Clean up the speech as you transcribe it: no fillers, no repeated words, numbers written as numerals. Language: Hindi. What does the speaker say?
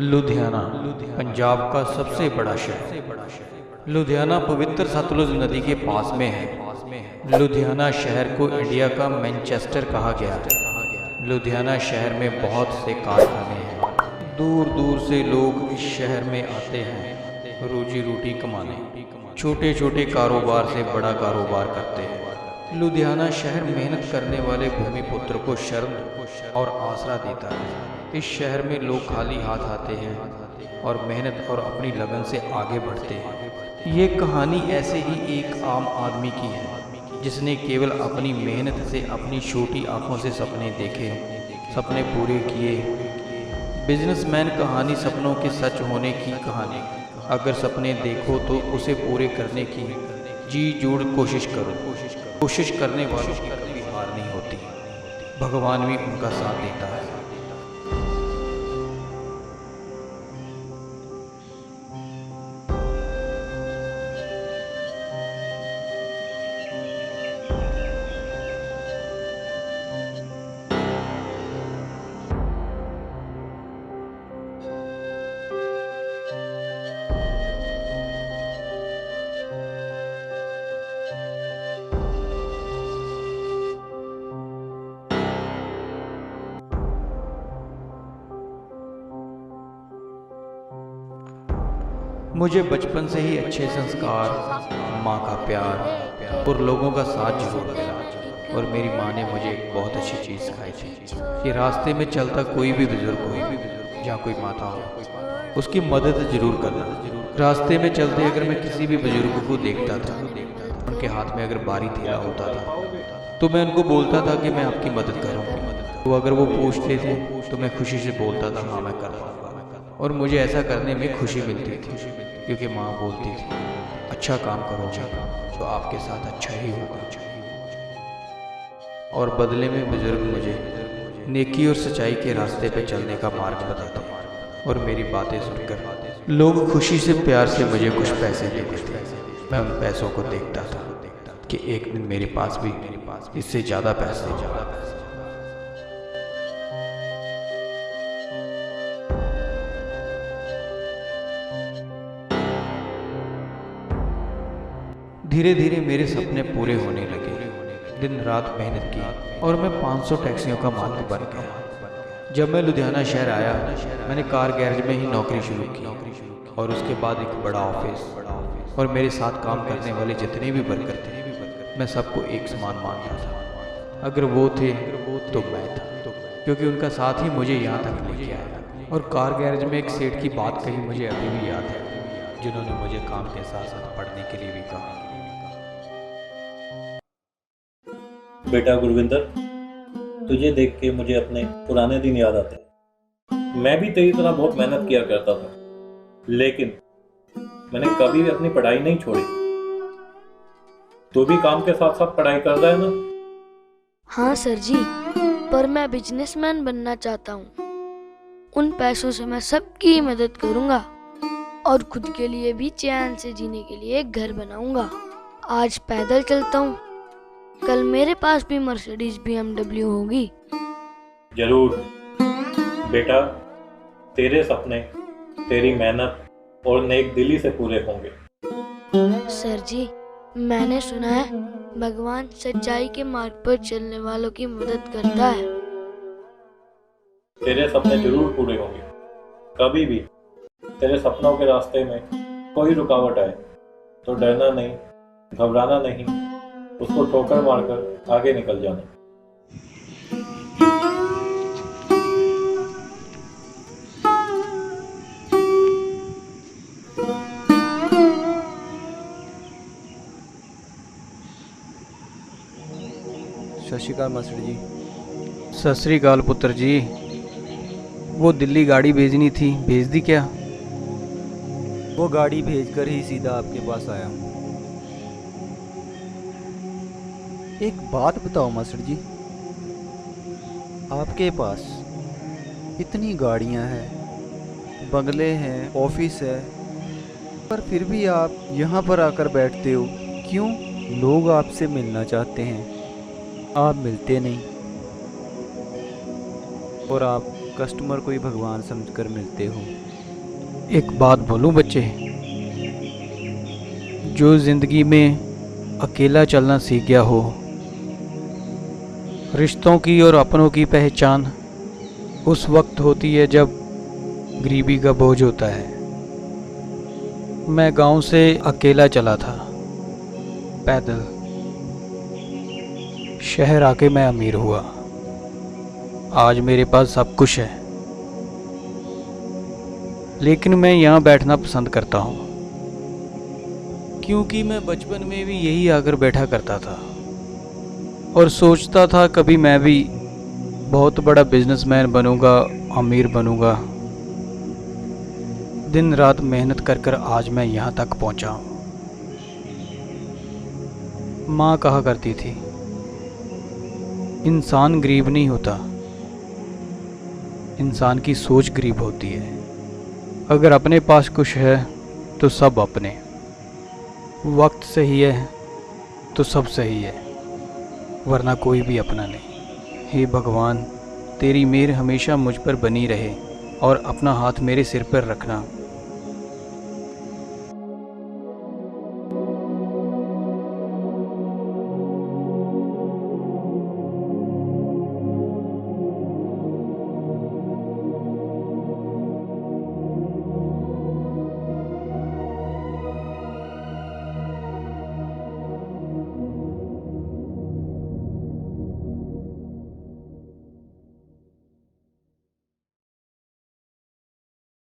लुधियाना पंजाब का सबसे बड़ा शहर। लुधियाना पवित्र सतलुज नदी के पास में है। लुधियाना शहर को इंडिया का मैनचेस्टर कहा गया है। लुधियाना शहर में बहुत से कारखाने हैं। दूर दूर से लोग इस शहर में आते हैं रोजी रोटी कमाने। छोटे छोटे कारोबार से बड़ा कारोबार करते हैं। लुधियाना शहर मेहनत करने वाले भूमिपुत्र को शर्म और आसरा देता है। इस शहर में लोग खाली हाथ आते हैं और मेहनत और अपनी लगन से आगे बढ़ते हैं। ये कहानी ऐसे ही एक आम आदमी की है जिसने केवल अपनी मेहनत से अपनी छोटी आंखों से सपने देखे, सपने पूरे किए। बिजनेसमैन कहानी सपनों के सच होने की कहानी। अगर सपने देखो तो उसे पूरे करने की जी जोड़ कोशिश करो। कोशिश करने वालों की कभी हार नहीं होती, भगवान भी उनका साथ देता है। मुझे बचपन से ही अच्छे संस्कार, माँ का प्यार और लोगों का साथ जरूर मिला। और मेरी माँ ने मुझे एक बहुत अच्छी चीज़ सिखाई थी कि रास्ते में चलता कोई भी बुजुर्ग हो, जहाँ कोई माता हो, उसकी मदद जरूर करना। रास्ते में चलते अगर मैं किसी भी बुजुर्ग को देखता था, उनके हाथ में अगर बारी थैला होता था, तो मैं उनको बोलता था कि मैं आपकी मदद करूँगा। तो अगर वो पूछते थे तो मैं खुशी से बोलता था हाँ मैं कर पाऊँगा। और मुझे ऐसा करने में खुशी मिलती थी क्योंकि माँ बोलती थी अच्छा काम करोगे तो आपके साथ अच्छा ही होगा। और बदले में बुजुर्ग मुझे नेकी और सच्चाई के रास्ते पे चलने का मार्ग बताते। और मेरी बातें सुनकर लोग खुशी से प्यार से मुझे कुछ पैसे देते थे। मैं उन पैसों को देखता था कि एक दिन मेरे पास भी इससे ज़्यादा पैसे धीरे धीरे मेरे सपने पूरे होने लगे। दिन रात मेहनत की और मैं 500 टैक्सियों का मालिक बन गया। जब मैं लुधियाना शहर आया, मैंने कार गैरेज में ही नौकरी शुरू की और उसके बाद एक बड़ा ऑफिस। और मेरे साथ काम करने वाले जितने भी वर्कर थे, मैं सबको एक समान मानता था। अगर वो थे तो मैं था, क्योंकि उनका साथ ही मुझे यहाँ तक लेके आया। और कार गैरेज में एक सेठ की बात कही मुझे अभी भी याद है, जिन्होंने मुझे काम के साथ साथ पढ़ने के लिए भी कहा। बेटा गुरविंदर, तुझे देख के मुझे अपने पुराने दिन याद आते हैं। मैं भी तेरी तरह बहुत मेहनत किया करता था, लेकिन मैंने कभी भी अपनी पढ़ाई नहीं छोड़ी। तू भी काम के साथ साथ पढ़ाई कर रहा है ना? हाँ सर जी, पर मैं बिजनेसमैन बनना चाहता हूँ। उन पैसों से मैं सबकी मदद करूँगा और खुद के लिए भी चैन से जीने के लिए एक घर बनाऊंगा। आज पैदल चलता हूँ, कल मेरे पास भी मर्सिडीज BMW होगी। जरूर बेटा, तेरे सपने तेरी मेहनत और नेक दिली से पूरे होंगे। सर जी, मैंने सुना है भगवान सच्चाई के मार्ग पर चलने वालों की मदद करता है। तेरे सपने जरूर पूरे होंगे। कभी भी तेरे सपनों के रास्ते में कोई रुकावट आए तो डरना नहीं, घबराना नहीं, उसको ठोकर मारकर आगे निकल जाना। सत श्री अकाल मास्टर जी। सत श्री अकाल पुत्र जी। वो दिल्ली गाड़ी भेजनी थी, भेज दी क्या? वो गाड़ी भेजकर ही सीधा आपके पास आया हूँ। एक बात बताओ मास्टर जी, आपके पास इतनी गाड़ियाँ हैं, बंगले हैं, ऑफिस है, पर फिर भी आप यहाँ पर आकर बैठते हो क्यों? लोग आपसे मिलना चाहते हैं, आप मिलते नहीं। और आप कस्टमर को ही भगवान समझकर मिलते हो। एक बात बोलूं बच्चे, जो जिंदगी में अकेला चलना सीख गया हो, रिश्तों की और अपनों की पहचान उस वक्त होती है जब गरीबी का बोझ होता है। मैं गांव से अकेला चला था, पैदल। शहर आके मैं अमीर हुआ। आज मेरे पास सब कुछ है, लेकिन मैं यहाँ बैठना पसंद करता हूँ, क्योंकि मैं बचपन में भी यही आकर बैठा करता था और सोचता था कभी मैं भी बहुत बड़ा बिजनेसमैन बनूंगा, अमीर बनूंगा। दिन रात मेहनत कर कर आज मैं यहाँ तक पहुँचा हूँ। माँ कहा करती थी, इंसान गरीब नहीं होता, इंसान की सोच गरीब होती है। अगर अपने पास कुछ है तो सब अपने, वक्त सही है तो सब सही है, वरना कोई भी अपना नहीं। हे भगवान, तेरी मेहर हमेशा मुझ पर बनी रहे और अपना हाथ मेरे सिर पर रखना।